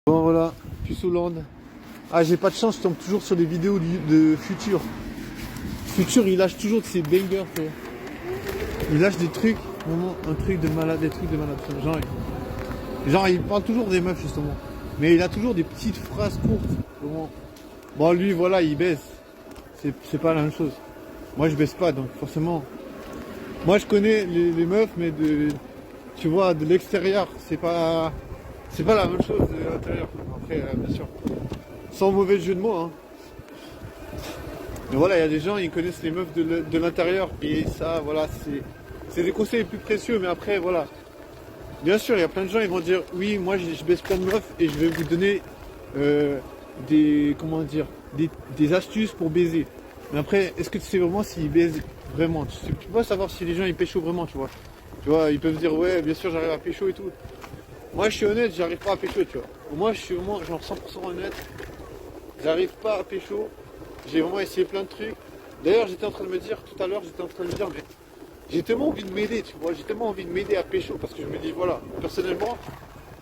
Bon voilà, Puceauland. Ah j'ai pas de chance, je tombe toujours sur des vidéos de Futur. Futur il lâche toujours de ses bangers, tu vois. Il lâche des trucs, vraiment un truc de malade, des trucs de malade. Genre il parle toujours des meufs justement. Mais il a toujours des petites phrases courtes. Vraiment. Bon lui voilà il baisse. C'est pas la même chose. Moi je baisse pas donc forcément. Moi je connais les meufs mais tu vois de l'extérieur, c'est pas la même chose de l'intérieur. Après bien sûr. Sans mauvais jeu de mots hein. Mais voilà, il y a des gens, ils connaissent les meufs de l'intérieur. Et ça, voilà, c'est des conseils les plus précieux. Mais après, voilà. Bien sûr, il y a plein de gens, ils vont dire, oui, moi, je baisse plein de meufs et je vais vous donner comment dire, des astuces pour baiser. Mais après, est-ce que tu sais vraiment s'ils baisent vraiment? Tu peux pas savoir si les gens, ils pécho vraiment, tu vois. Tu vois, ils peuvent dire, ouais, bien sûr, j'arrive à pécho et tout. Moi, je suis honnête, j'arrive pas à pécho, tu vois. Moi, je suis vraiment, genre, 100% honnête. J'arrive pas à pécho. J'ai vraiment essayé plein de trucs. D'ailleurs, j'étais en train de me dire, tout à l'heure, mais j'ai tellement envie de m'aider, tu vois. J'ai tellement envie de m'aider à pécho parce que je me dis, voilà, personnellement,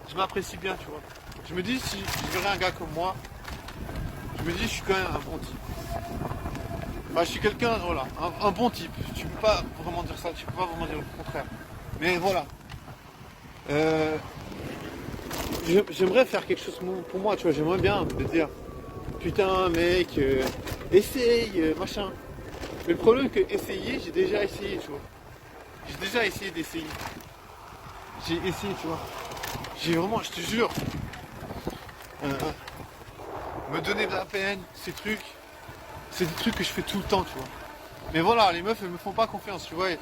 je m'apprécie bien, tu vois. Je me dis, si je verrais un gars comme moi, je me dis, je suis quand même un bon type. Enfin, je suis quelqu'un, voilà, un bon type. Tu peux pas vraiment dire ça, tu peux pas vraiment dire le contraire. Mais voilà. J'aimerais faire quelque chose pour moi, tu vois. J'aimerais bien me dire, putain, mec, essaye, machin. Mais le problème c'est que essayer, j'ai déjà essayé, tu vois. J'ai déjà essayé d'essayer. J'ai essayé, tu vois. J'ai vraiment, je te jure, me donner de la peine, ces trucs, c'est des trucs que je fais tout le temps, tu vois. Mais voilà, les meufs, elles me font pas confiance, tu vois. Et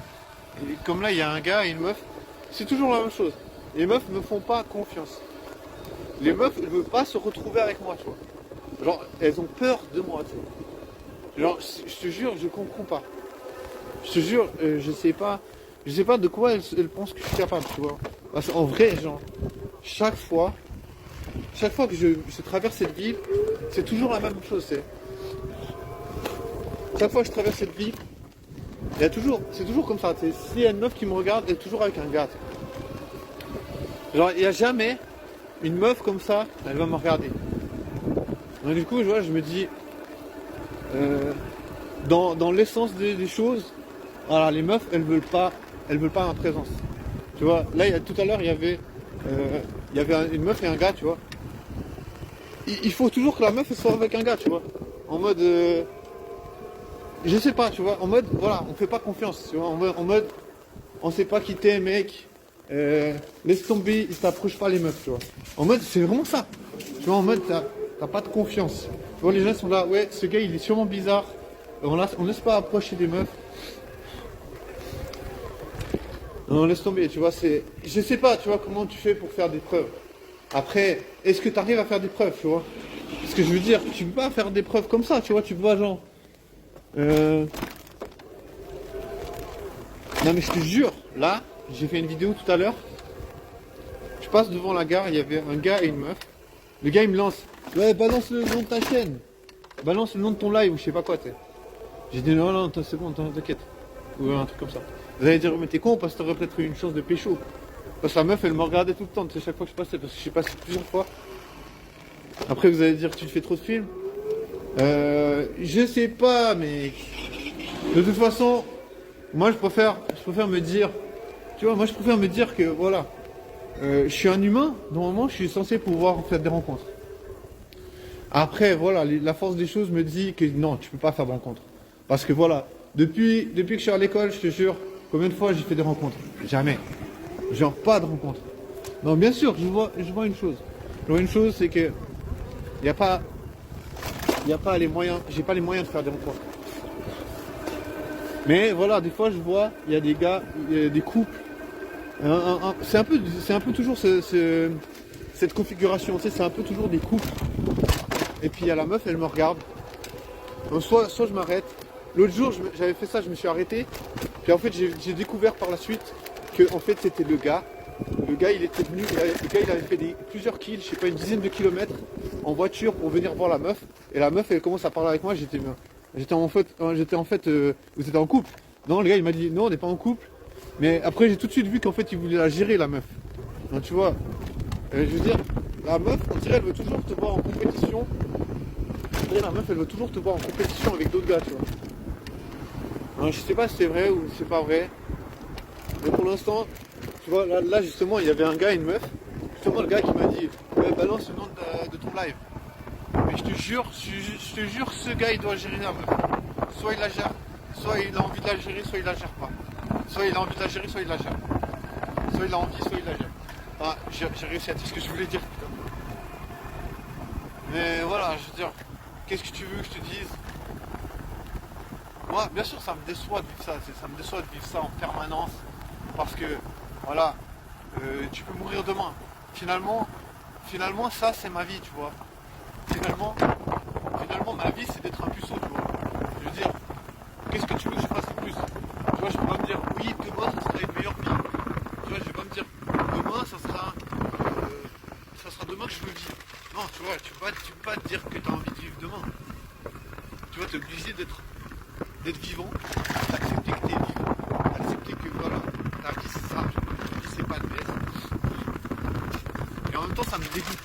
comme là, il y a un gars et une meuf, c'est toujours la même chose. Les meufs me font pas confiance. Les meufs ne veulent pas se retrouver avec moi, tu vois. Genre, elles ont peur de moi, tu vois. Genre, je te jure, je comprends pas. Je te jure, je sais pas de quoi elles pensent que je suis capable, tu vois. Parce qu'en vrai, genre, chaque fois que je traverse cette ville, c'est toujours la même chose. Chaque fois que je traverse cette ville, c'est toujours comme ça. S'il y a une meuf qui me regarde, elle est toujours avec un gars. Genre, il n'y a jamais une meuf comme ça, elle va me regarder. Donc du coup, je me dis, dans l'essence des choses, voilà, les meufs, elles veulent pas ma présence. Tu vois, là, tout à l'heure, il y avait une meuf et un gars, tu vois. Il faut toujours que la meuf elle soit avec un gars, tu vois. En mode, je sais pas, tu vois. En mode, voilà, on fait pas confiance, tu vois. En mode, on sait pas qui t'es, mec. Laisse tomber, il t'approche pas les meufs, tu vois. En mode, c'est vraiment ça. Tu vois, en mode, t'as pas de confiance. Tu vois, les gens sont là, ouais, ce gars, il est sûrement bizarre. On laisse pas approcher des meufs. Non, laisse tomber, tu vois, je sais pas, tu vois, comment tu fais pour faire des preuves. Après, est-ce que tu arrives à faire des preuves, tu vois? Parce que je veux dire, tu peux pas faire des preuves comme ça, tu vois, tu vois, genre... Non mais je te jure, là, j'ai fait une vidéo tout à l'heure. Je passe devant la gare, il y avait un gars et une meuf. Le gars, il me lance. Ouais, balance le nom de ta chaîne. Balance le nom de ton live ou je sais pas quoi, tu sais. J'ai dit non, non, c'est bon, t'inquiète. Ou un truc comme ça. Vous allez dire, mais t'es con parce que t'aurais peut-être eu une chance de pécho. Parce que la meuf, elle me regardait tout le temps, tu sais, chaque fois que je passais, parce que je suis passé plusieurs fois. Après, vous allez dire, tu fais trop de films. Je sais pas, mais de toute façon, moi, je préfère me dire, tu vois, moi, je préfère me dire que, voilà, je suis un humain, normalement, je suis censé pouvoir faire des rencontres. Après, voilà, la force des choses me dit que non, tu peux pas faire de rencontres. Parce que voilà, depuis que je suis à l'école, je te jure, combien de fois j'ai fait des rencontres? Jamais. Genre pas de rencontres. Non, bien sûr, je vois une chose. Je vois une chose, c'est que il n'y a pas les moyens, j'ai pas les moyens de faire des rencontres. Mais voilà, des fois je vois, il y a des gars, des couples. C'est un peu toujours cette configuration, tu sais, c'est un peu toujours des couples. Et puis il y a la meuf, elle me regarde. Donc, soit je m'arrête. L'autre jour, j'avais fait ça, je me suis arrêté. Puis en fait, j'ai découvert par la suite que en fait c'était le gars. Le gars, il était venu, il avait fait plusieurs kills, je sais pas, une dizaine de kilomètres en voiture pour venir voir la meuf. Et la meuf, elle commence à parler avec moi. J'étais en fait, vous êtes en couple. Non, le gars, il m'a dit non, on n'est pas en couple. Mais après, j'ai tout de suite vu qu'en fait, il voulait la gérer, la meuf. Donc tu vois, je veux dire, la meuf, on dirait, elle veut toujours te voir en compétition. On dirait, la meuf, elle veut toujours te voir en compétition avec d'autres gars, tu vois. Alors, je sais pas si c'est vrai ou si c'est pas vrai. Mais pour l'instant, tu vois, là, justement, il y avait un gars et une meuf. Justement, le gars qui m'a dit, ouais, balance le nom de ton live. Mais je te jure, ce gars, il doit gérer la meuf. Soit il la gère, soit il a envie de la gérer, soit il la gère pas. Soit il a envie de la gérer, soit il la gère. Soit il a envie, soit il la gère. Ah, j'ai réussi à dire ce que je voulais dire. Mais voilà, je veux dire, qu'est-ce que tu veux que je te dise? Moi, bien sûr, ça me déçoit de vivre ça. Ça me déçoit de vivre ça en permanence. Parce que, voilà, tu peux mourir demain. Finalement, ça, c'est ma vie, tu vois. Finalement, ma vie, c'est d'être un puceau, tu vois. Je veux dire, qu'est-ce que tu veux que je fasse de plus? Tu vois, je peux pas me dire, oui, demain, ça sera une meilleure vie. Tu vois, je vais pas me dire, demain, ça sera demain que je veux vivre. Non, tu vois, tu peux pas te dire que tu as envie de vivre demain. Tu vois, tu es obligé d'être vivant, d'accepter que tu es vivant, d'accepter que voilà, ta vie c'est ça, ta vie c'est pas de baisse. Et en même temps, ça me dégoûte.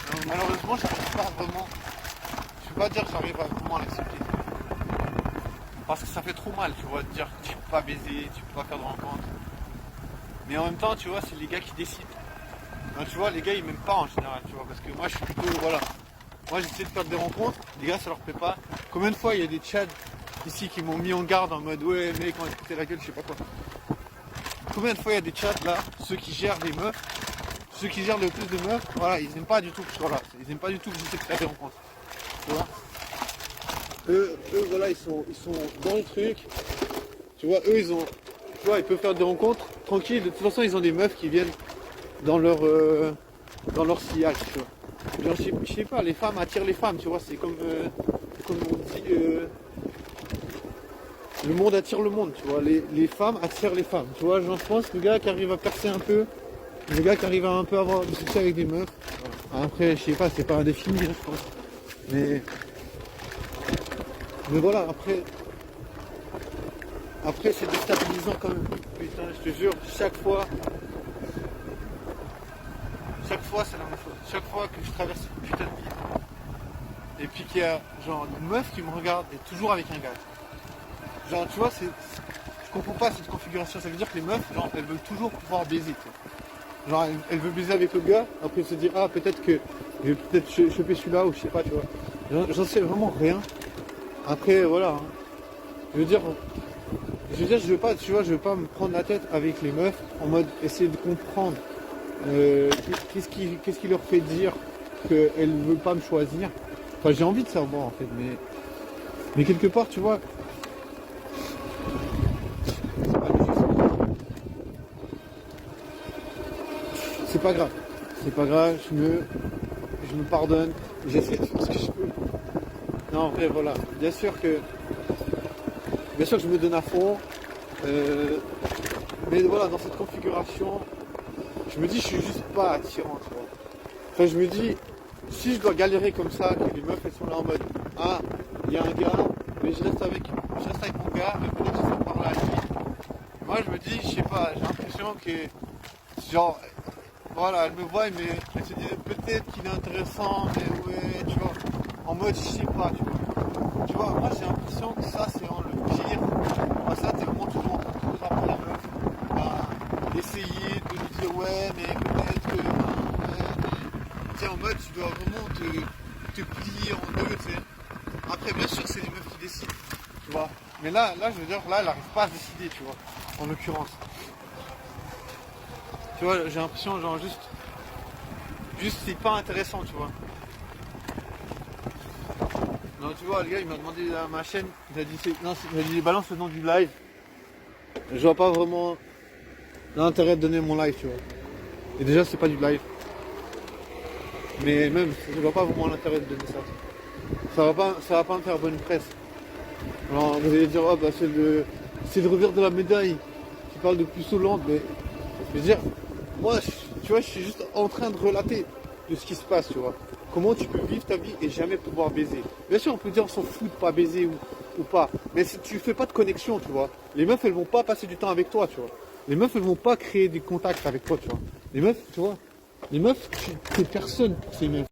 Alors, malheureusement, je peux pas dire que j'arrive à vraiment l'accepter. Parce que ça fait trop mal, tu vois, de dire que tu peux pas baiser, tu peux pas faire de rencontres. Mais en même temps, tu vois, c'est les gars qui décident. Donc, tu vois, les gars ils m'aiment pas en général, tu vois, parce que moi je suis plutôt, voilà. Moi j'essaie de faire des rencontres, les gars ça leur plaît pas. Combien de fois il y a des tchads ici qui m'ont mis en garde en mode ouais mec on va te péter la gueule, je sais pas quoi. Combien de fois il y a des tchads là, ceux qui gèrent les meufs, ceux qui gèrent le plus de meufs, voilà, ils aiment pas du tout que je sois là. Ils aiment pas du tout que j'essaie de faire des rencontres. Tu vois. Eux voilà, ils sont dans le truc. Tu vois, eux tu vois, ils peuvent faire des rencontres tranquilles. De toute façon ils ont des meufs qui viennent dans leur sillage, tu vois. Genre, je sais pas, les femmes attirent les femmes, tu vois, c'est comme on dit, le monde attire le monde, tu vois, les femmes attirent les femmes, tu vois, genre, je pense que le gars qui arrive à percer un peu, le gars qui arrive à un peu avoir du succès avec des meufs, voilà. Après, je sais pas, c'est pas indéfini, hein, je pense, mais voilà, après c'est déstabilisant quand même, putain, je te jure, chaque fois c'est la même chose. Chaque fois que je traverse une putain de ville, et puis qu'il y a genre une meuf qui me regarde et toujours avec un gars. Genre tu vois, je comprends pas cette configuration. Ça veut dire que les meufs, genre, elles veulent toujours pouvoir baiser. Tu vois. Genre elle veut baiser avec le gars, après elle se dit ah peut-être que je vais peut-être choper celui-là ou je sais pas, tu vois. J'en sais vraiment rien. Après voilà. Hein. Je veux dire, je veux pas, tu vois, je veux pas me prendre la tête avec les meufs en mode essayer de comprendre. Qu'est-ce qui leur fait dire qu'elle ne veut pas me choisir? Enfin, j'ai envie de savoir en fait, mais quelque part, tu vois, c'est pas grave. C'est pas grave, je me pardonne, j'essaie de faire ce que je peux. Non, en vrai, voilà, bien sûr que je me donne à fond, mais voilà, dans cette configuration, je me dis, je suis juste pas attirant, tu vois. Enfin, je me dis, si je dois galérer comme ça, que les meufs elles sont là en mode, ah, il y a un gars, mais je reste avec mon gars, mais peut-être que ça parle à lui. Moi, je me dis, je sais pas, j'ai l'impression que, genre, voilà, elle me voit, mais elle se dit peut-être qu'il est intéressant, mais ouais, tu vois, en mode, je sais pas, tu vois. Tu vois, moi, j'ai l'impression que ça, c'est vraiment le pire. Moi, ça, t'es vraiment toujours en train de tout rappeler la meuf. Essayer de lui dire ouais mais peut-être que tu sais en mode tu dois vraiment te plier en deux, tu sais. Après bien sûr c'est les meufs qui décident, tu vois. Mais là je veux dire là elle n'arrive pas à se décider, tu vois, en l'occurrence. Tu vois, j'ai l'impression genre juste c'est pas intéressant, tu vois. Non tu vois le gars il m'a demandé à ma chaîne, il a dit balance le nom du live. Je vois pas vraiment l'intérêt de donner mon live, tu vois. Et déjà, c'est pas du live. Mais même, je vois pas vraiment l'intérêt de donner ça. Ça va pas me faire bonne presse. Alors, vous allez dire, oh, bah, c'est le revers de la médaille qui parle de puceau lente, mais je veux dire, moi, tu vois, je suis juste en train de relater de ce qui se passe, tu vois. Comment tu peux vivre ta vie et jamais pouvoir baiser. Bien sûr, on peut dire, on s'en fout de pas baiser ou pas. Mais si tu fais pas de connexion, tu vois. Les meufs, elles vont pas passer du temps avec toi, tu vois. Les meufs, elles vont pas créer des contacts avec toi, tu vois. Les meufs, tu vois, Les meufs, t'es personne pour ces meufs.